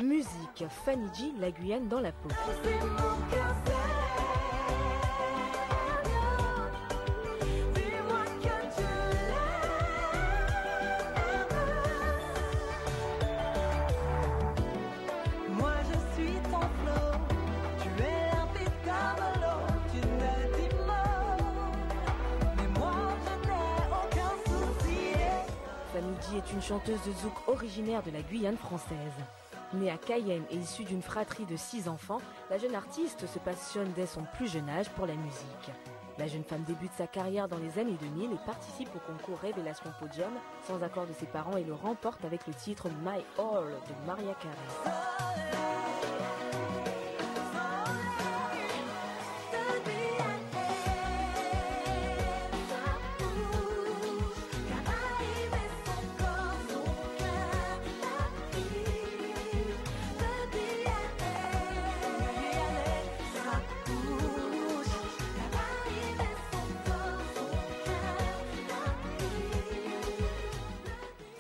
Musique, Fanny G, la Guyane dans la peau. Fanny G est une chanteuse de zouk originaire de la Guyane française. Née à Cayenne et issue d'une fratrie de 6 enfants, la jeune artiste se passionne dès son plus jeune âge pour la musique. La jeune femme débute sa carrière dans les années 2000 et participe au concours Révélation Podium sans accord de ses parents et le remporte avec le titre My All de Mariah Carey.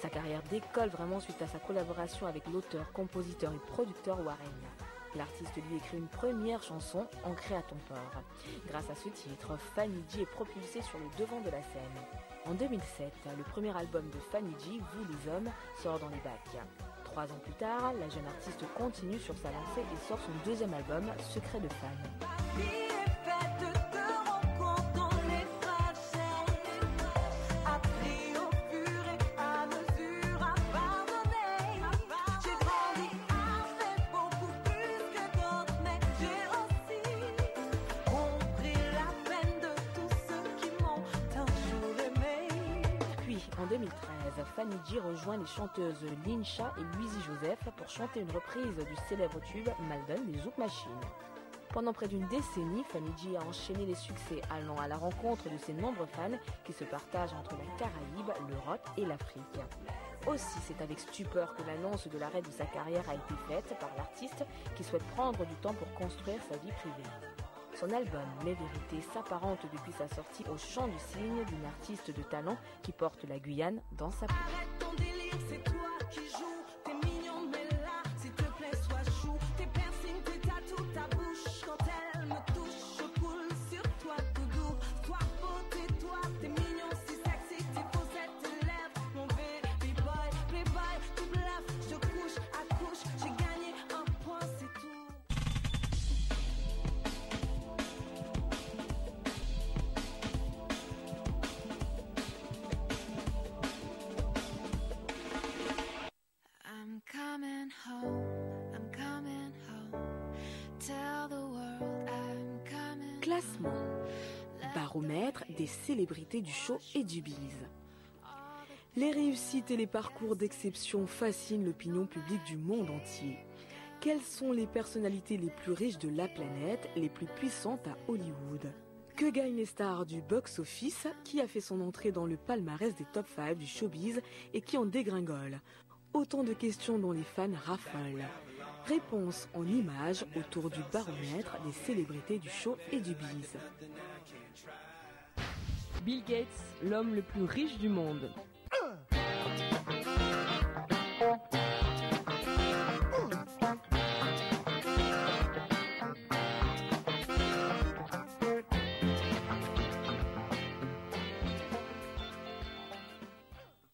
Sa carrière décolle vraiment suite à sa collaboration avec l'auteur, compositeur et producteur Warren. L'artiste lui écrit une première chanson, Ancrée à ton port. Grâce à ce titre, Fanny G est propulsée sur le devant de la scène. En 2007, le premier album de Fanny G, Vous les hommes, sort dans les bacs. 3 ans plus tard, la jeune artiste continue sur sa lancée et sort son deuxième album, Secret de fan. En 2013, Fanny G rejoint les chanteuses Lincha et Louisie Joseph pour chanter une reprise du célèbre tube Maldon des Zouk Machine. Pendant près d'une décennie, Fanny G a enchaîné les succès allant à la rencontre de ses nombreux fans qui se partagent entre la Caraïbe, l'Europe et l'Afrique. Aussi, c'est avec stupeur que l'annonce de l'arrêt de sa carrière a été faite par l'artiste qui souhaite prendre du temps pour construire sa vie privée. Son album Les Vérités s'apparente depuis sa sortie au chant du cygne d'une artiste de talent qui porte la Guyane dans sa peau. Arrête ton délire, c'est toi qui joues. T'es mignon, mais là, s'il te plaît, sois chou. Tes piercings, tes tatous, ta bouche. Quand elle me touche, je coule sur toi tout doux. Toi, beau, tais-toi, t'es mignon, si sexy. Tes faussettes, tes lèvres, mon baby boy. Playboy, tu bluffes, je couche, accouche. J'ai gagné un point, c'est tout. I'm coming home, tell the world I'm coming. Classement. Baromètre des célébrités du show et du bise. Les réussites et les parcours d'exception fascinent l'opinion publique du monde entier. Quelles sont les personnalités les plus riches de la planète, les plus puissantes à Hollywood? Que gagnent les stars du box-office, qui a fait son entrée dans le palmarès des top 5 du showbiz et qui en dégringole? Autant de questions dont les fans raffolent. Réponse en images autour du baromètre des célébrités du show et du bise. Bill Gates, l'homme le plus riche du monde.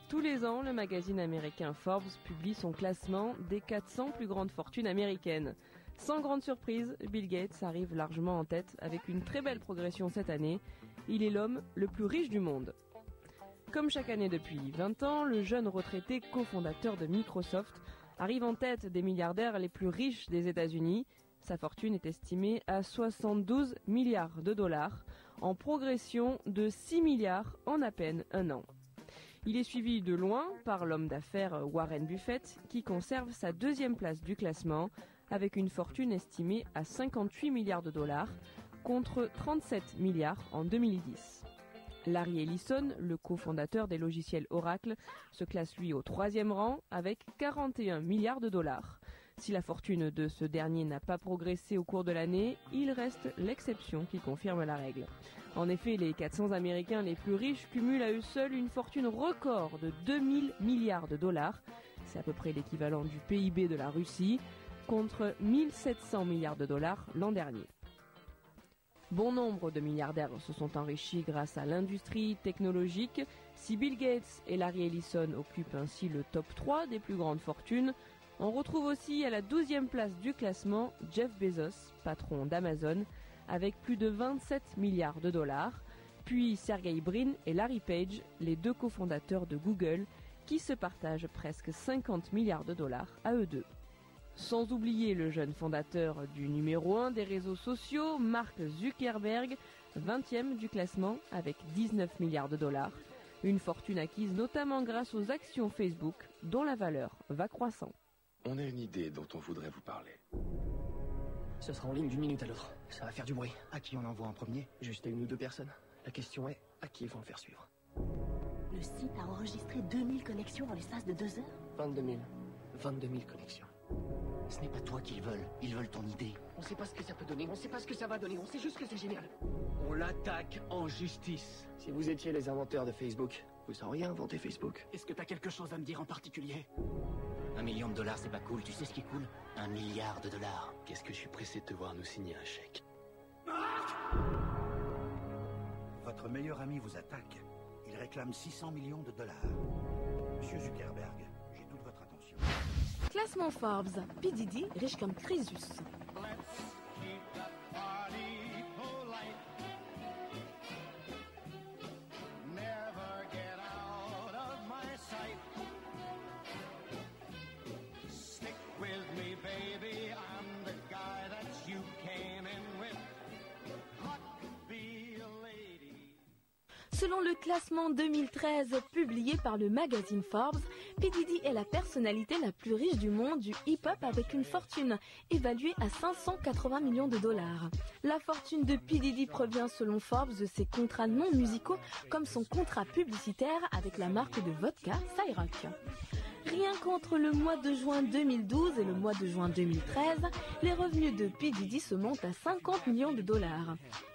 Tous les ans, le magazine américain Forbes publie son classement des 400 plus grandes fortunes américaines. Sans grande surprise, Bill Gates arrive largement en tête avec une très belle progression cette année. Il est l'homme le plus riche du monde. Comme chaque année depuis 20 ans, le jeune retraité cofondateur de Microsoft arrive en tête des milliardaires les plus riches des États-Unis. Sa fortune est estimée à 72 milliards de dollars, en progression de 6 milliards en à peine un an. Il est suivi de loin par l'homme d'affaires Warren Buffett, qui conserve sa deuxième place du classement, avec une fortune estimée à 58 milliards de dollars, contre 37 milliards en 2010. Larry Ellison, le cofondateur des logiciels Oracle, se classe lui au 3e rang avec 41 milliards de dollars. Si la fortune de ce dernier n'a pas progressé au cours de l'année, il reste l'exception qui confirme la règle. En effet, les 400 Américains les plus riches cumulent à eux seuls une fortune record de 2000 milliards de dollars. C'est à peu près l'équivalent du PIB de la Russie. contre 1700 milliards de dollars l'an dernier. Bon nombre de milliardaires se sont enrichis grâce à l'industrie technologique. Si Bill Gates et Larry Ellison occupent ainsi le top 3 des plus grandes fortunes, on retrouve aussi à la 12e place du classement Jeff Bezos, patron d'Amazon, avec plus de 27 milliards de dollars, puis Sergey Brin et Larry Page, les deux cofondateurs de Google, qui se partagent presque 50 milliards de dollars à eux deux. Sans oublier le jeune fondateur du numéro 1 des réseaux sociaux, Mark Zuckerberg, 20e du classement avec 19 milliards de dollars, une fortune acquise notamment grâce aux actions Facebook dont la valeur va croissant. On a une idée dont on voudrait vous parler. Ce sera en ligne d'une minute à l'autre. Ça va faire du bruit. À qui on envoie en premier? Juste à une ou deux personnes. La question est, à qui ils vont le faire suivre? Le site a enregistré 2000 connexions en l'espace de 2 heures. 22 000. 22 000 connexions. Ce n'est pas toi qu'ils veulent. Ils veulent ton idée. On sait pas ce que ça peut donner, on sait pas ce que ça va donner, on sait juste que c'est génial. On l'attaque en justice. Si vous étiez les inventeurs de Facebook, vous auriez inventé Facebook. Est-ce que t'as quelque chose à me dire en particulier? $1 million, c'est pas cool. Tu sais ce qui est cool? $1 milliard. Qu'est-ce que je suis pressé de te voir nous signer un chèque. Votre meilleur ami vous attaque. Il réclame $600 millions. Monsieur Zuckerberg, j'ai toute votre attention. Classement Forbes, P. Diddy, riche comme Crésus. Selon le classement 2013 publié par le magazine Forbes, P. Diddy est la personnalité la plus riche du monde du hip-hop avec une fortune évaluée à $580 millions. La fortune de P. Diddy provient selon Forbes de ses contrats non musicaux comme son contrat publicitaire avec la marque de vodka Ciroc. Rien qu'entre le mois de juin 2012 et le mois de juin 2013, les revenus de P. Diddy se montent à $50 millions.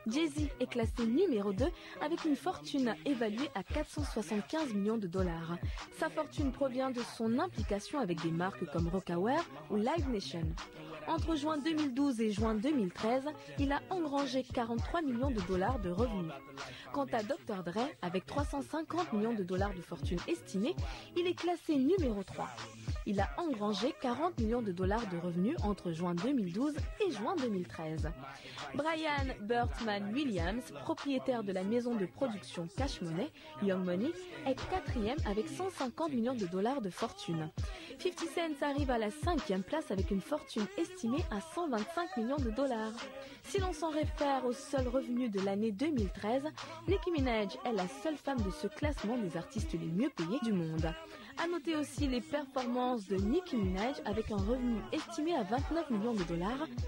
Jay-Z est classé numéro 2 avec une fortune évaluée à $475 millions. Sa fortune provient de son implication avec des marques comme Rocawear ou Live Nation. Entre juin 2012 et juin 2013, il a engrangé $43 millions de revenus. Quant à Dr. Dre, avec $350 millions de fortune estimée, il est classé numéro 3. Il a engrangé $40 millions de revenus entre juin 2012 et juin 2013. Brian Burtman Williams, propriétaire de la maison de production Cash Money, Young Money, est 4e avec $150 millions de fortune. 50 Cent arrive à la 5e place avec une fortune estimée à $125 millions. Si l'on s'en réfère aux seuls revenus de l'année 2013, Nicki Minaj est la seule femme de ce classement des artistes les mieux payés du monde. À noter aussi les performances de Nicki Minaj avec un revenu estimé à $29 millions,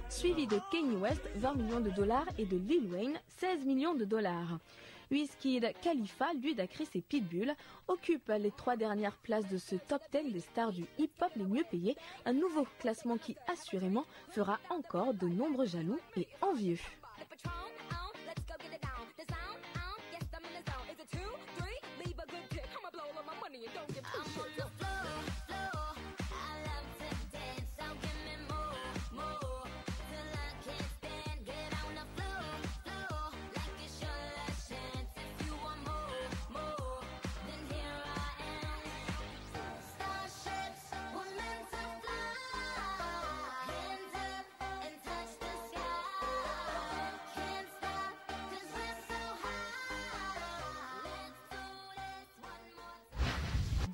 suivi de Kanye West, $20 millions et de Lil Wayne, $16 millions. Wizkid, Khalifa, Ludacris et Pitbull occupent les 3 dernières places de ce top 10 des stars du hip-hop les mieux payés, un nouveau classement qui assurément fera encore de nombreux jaloux et envieux.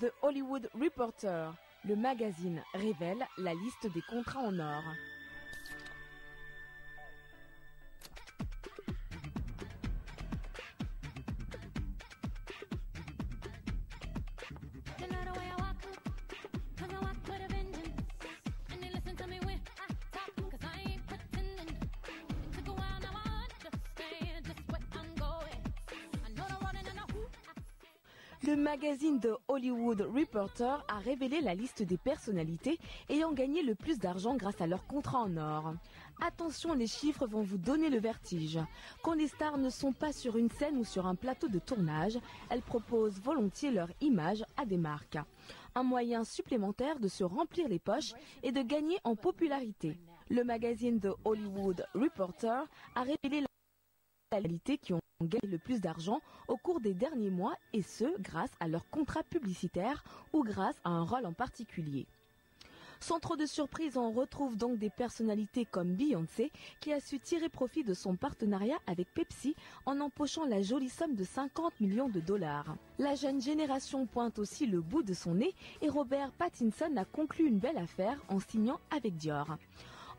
The Hollywood Reporter, le magazine révèle la liste des contrats en or. Le magazine The Hollywood Reporter a révélé la liste des personnalités ayant gagné le plus d'argent grâce à leur contrat en or. Attention, les chiffres vont vous donner le vertige. Quand les stars ne sont pas sur une scène ou sur un plateau de tournage, elles proposent volontiers leur image à des marques. un moyen supplémentaire de se remplir les poches et de gagner en popularité. Le magazine The Hollywood Reporter a révélé la réalité qui ont gagné le plus d'argent au cours des derniers mois, et ce, grâce à leur contrat publicitaire ou grâce à un rôle en particulier. Sans trop de surprise, on retrouve donc des personnalités comme Beyoncé qui a su tirer profit de son partenariat avec Pepsi en empochant la jolie somme de 50 millions de dollars. La jeune génération pointe aussi le bout de son nez et Robert Pattinson a conclu une belle affaire en signant avec Dior.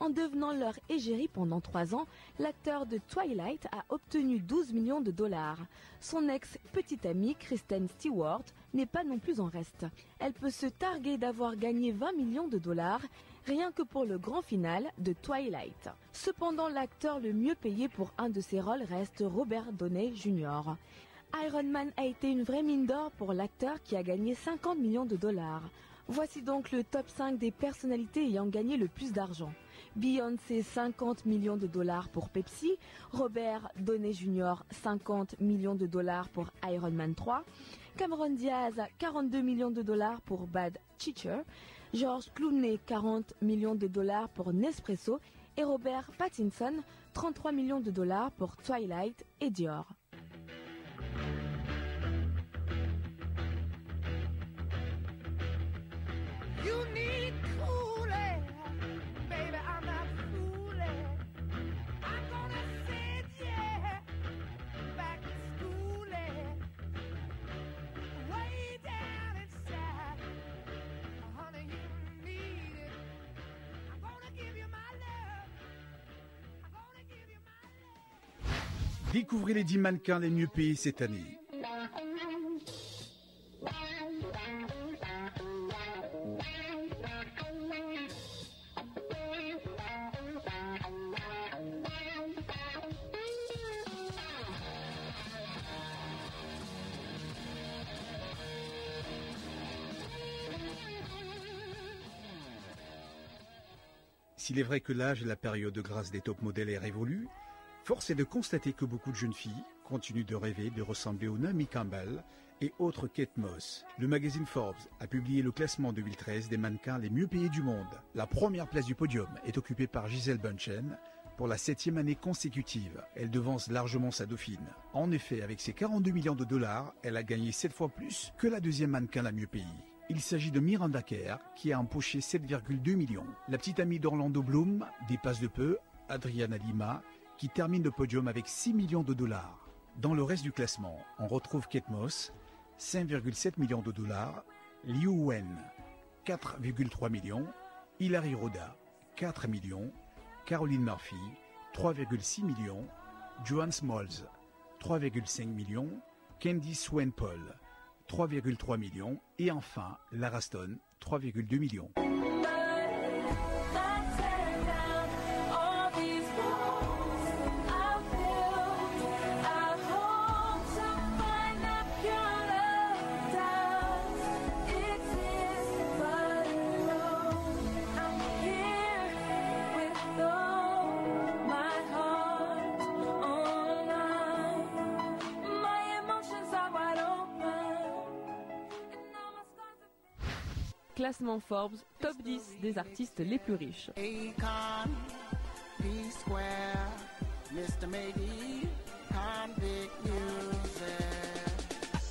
En devenant leur égérie pendant 3 ans, l'acteur de Twilight a obtenu 12 millions de dollars. Son ex-petite amie, Kristen Stewart, n'est pas non plus en reste. Elle peut se targuer d'avoir gagné 20 millions de dollars rien que pour le grand final de Twilight. Cependant, l'acteur le mieux payé pour un de ses rôles reste Robert Downey Jr. Iron Man a été une vraie mine d'or pour l'acteur qui a gagné 50 millions de dollars. Voici donc le top 5 des personnalités ayant gagné le plus d'argent. Beyoncé, 50 millions de dollars pour Pepsi. Robert Downey Jr., 50 millions de dollars pour Iron Man 3. Cameron Diaz, 42 millions de dollars pour Bad Teacher. George Clooney, 40 millions de dollars pour Nespresso. Et Robert Pattinson, 33 millions de dollars pour Twilight et Dior. You need cooling, baby, I'm not fooling. I'm gonna send you back to schooling. Way down inside, honey, you need it. I'm gonna give you my love. I'm gonna give you my love. Découvrez les 10 mannequins les mieux payés cette année. S'il est vrai que l'âge et la période de grâce des top modèles est révolue, force est de constater que beaucoup de jeunes filles continuent de rêver de ressembler aux Naomi Campbell et autres Kate Moss. Le magazine Forbes a publié le classement 2013 des mannequins les mieux payés du monde. La première place du podium est occupée par Gisele Bündchen pour la 7e année consécutive. Elle devance largement sa dauphine. En effet, avec ses 42 millions de dollars, elle a gagné 7 fois plus que la deuxième mannequin la mieux payée. Il s'agit de Miranda Kerr qui a empoché 7,2 millions. La petite amie d'Orlando Bloom dépasse de peu Adriana Lima qui termine le podium avec 6 millions de dollars. Dans le reste du classement, on retrouve Kate Moss, 5,7 millions de dollars, Liu Wen, 4,3 millions, Hilary Rhoda, 4 millions, Caroline Murphy, 3,6 millions, Joan Smalls, 3,5 millions, Candy Swain-Paul, 3,3 millions et enfin Lara Stone, 3,2 millions. Classement Forbes, top 10 des artistes les plus riches. Akon, P-Square, Mr. Maybe, Convict Music.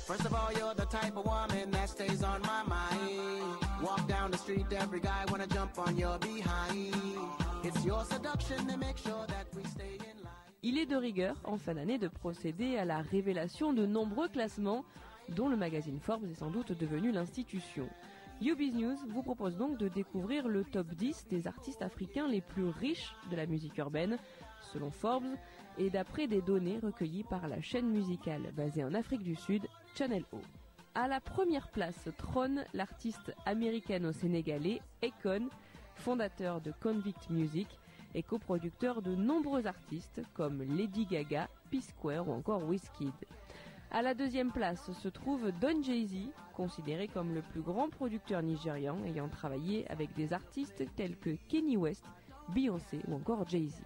First of all, you're the type of woman that stays on my mind. Walk down the street, every guy wanna jump on your behind. It's your seduction to make sure that we stay in line. Il est de rigueur, en fin d'année, de procéder à la révélation de nombreux classements, dont le magazine Forbes est sans doute devenu l'institution. UBiz News vous propose donc de découvrir le top 10 des artistes africains les plus riches de la musique urbaine, selon Forbes, et d'après des données recueillies par la chaîne musicale basée en Afrique du Sud, Channel O. À la première place trône l'artiste américano-sénégalais Akon, fondateur de Convict Music et coproducteur de nombreux artistes comme Lady Gaga, P-Square ou encore Wizkid. À la deuxième place se trouve Don Jay-Z, considéré comme le plus grand producteur nigérian ayant travaillé avec des artistes tels que Kanye West, Beyoncé ou encore Jay-Z.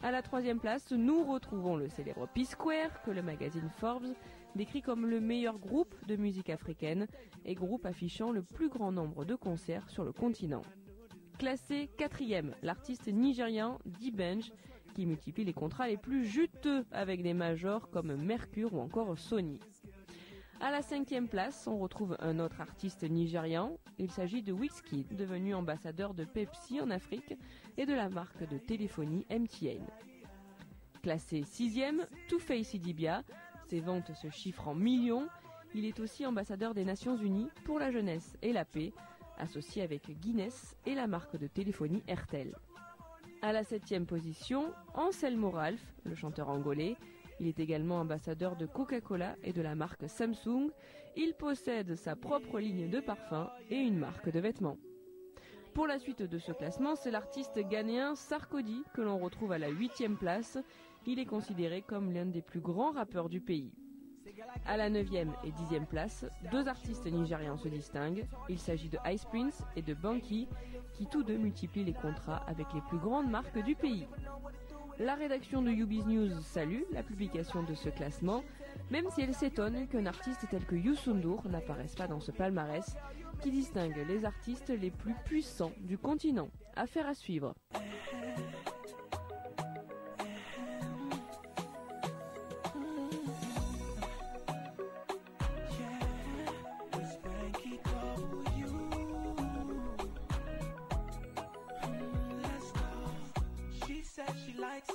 À la troisième place, nous retrouvons le célèbre P-Square que le magazine Forbes décrit comme le meilleur groupe de musique africaine et groupe affichant le plus grand nombre de concerts sur le continent. Classé 4e, l'artiste nigérian D'banj, qui multiplie les contrats les plus juteux avec des majors comme Mercure ou encore Sony. À la 5e place, on retrouve un autre artiste nigérian. Il s'agit de Wizkid, devenu ambassadeur de Pepsi en Afrique et de la marque de téléphonie MTN. Classé 6e, Two-Face Idibia. Ses ventes se chiffrent en millions. Il est aussi ambassadeur des Nations Unies pour la jeunesse et la paix, associé avec Guinness et la marque de téléphonie Airtel. À la 7e position, Anselmo Ralph, le chanteur angolais. Il est également ambassadeur de Coca-Cola et de la marque Samsung. Il possède sa propre ligne de parfums et une marque de vêtements. Pour la suite de ce classement, c'est l'artiste ghanéen Sarkodie que l'on retrouve à la 8e place. Il est considéré comme l'un des plus grands rappeurs du pays. À la 9e et 10e place, deux artistes nigérians se distinguent. Il s'agit de Ice Prince et de Banky, qui tous deux multiplient les contrats avec les plus grandes marques du pays. La rédaction de UBiz News salue la publication de ce classement, même si elle s'étonne qu'un artiste tel que Youssou N'Dour n'apparaisse pas dans ce palmarès, qui distingue les artistes les plus puissants du continent. Affaire à suivre.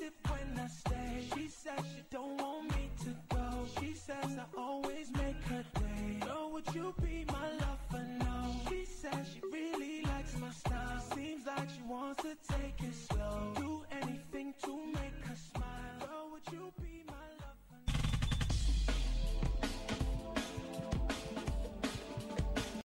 It when I stay. She says she don't want me to go. She says I always make her day. Know what you